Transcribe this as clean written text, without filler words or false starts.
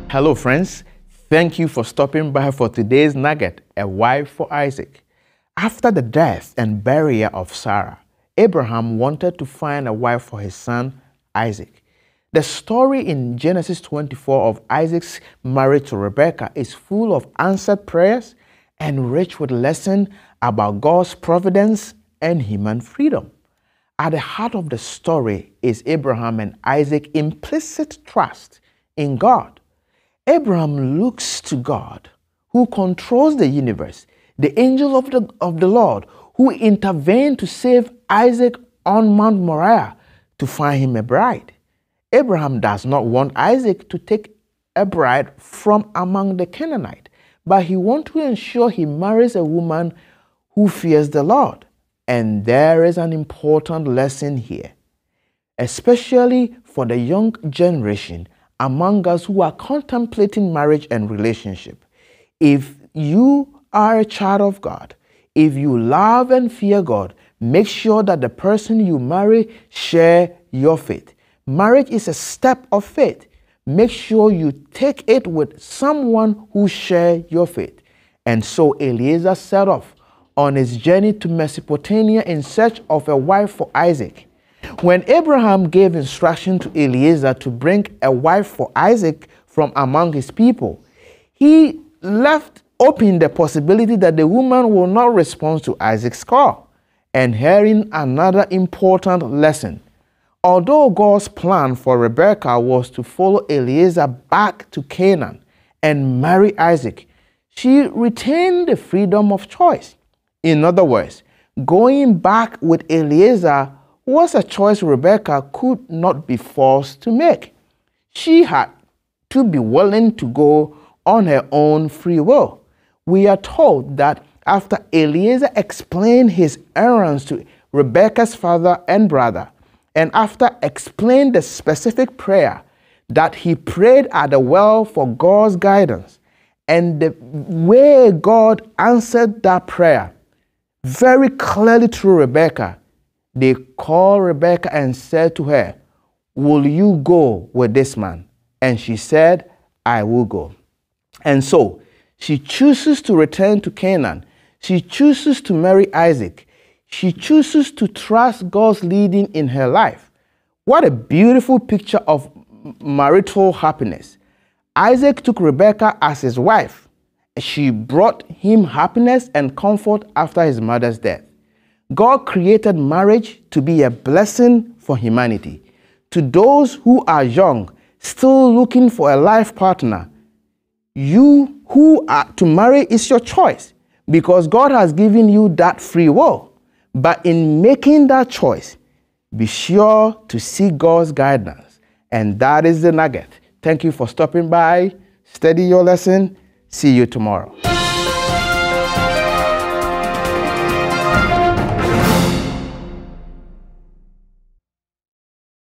Hello friends, thank you for stopping by for today's nugget, a wife for Isaac. After the death and burial of Sarah, Abraham wanted to find a wife for his son Isaac. The story in Genesis 24 of Isaac's marriage to Rebekah is full of answered prayers and rich with lessons about God's providence and human freedom. At the heart of the story is Abraham and Isaac's implicit trust in God. Abraham looks to God, who controls the universe, the angel of the Lord, who intervened to save Isaac on Mount Moriah to find him a bride. Abraham does not want Isaac to take a bride from among the Canaanites, but he wants to ensure he marries a woman who fears the Lord. And there is an important lesson here, especially for the young generation among us who are contemplating marriage and relationship. If you are a child of God, if you love and fear God, make sure that the person you marry share your faith. Marriage is a step of faith. Make sure you take it with someone who shares your faith. And so Eliezer set off on his journey to Mesopotamia in search of a wife for Isaac. When Abraham gave instruction to Eliezer to bring a wife for Isaac from among his people, he left open the possibility that the woman will not respond to Isaac's call. And herein another important lesson. Although God's plan for Rebekah was to follow Eliezer back to Canaan and marry Isaac, she retained the freedom of choice. In other words, going back with Eliezer was a choice Rebekah could not be forced to make. She had to be willing to go on her own free will. We are told that after Eliezer explained his errands to Rebekah's father and brother, and after explaining the specific prayer that he prayed at the well for God's guidance, and the way God answered that prayer very clearly through Rebekah, they called Rebekah and said to her, "Will you go with this man?" And she said, "I will go." And so she chooses to return to Canaan. She chooses to marry Isaac. She chooses to trust God's leading in her life. What a beautiful picture of marital happiness. Isaac took Rebekah as his wife. She brought him happiness and comfort after his mother's death. God created marriage to be a blessing for humanity. To those who are young, still looking for a life partner, you who are to marry is your choice because God has given you that free will. But in making that choice, be sure to seek God's guidance. And that is the nugget. Thank you for stopping by. Study your lesson. See you tomorrow.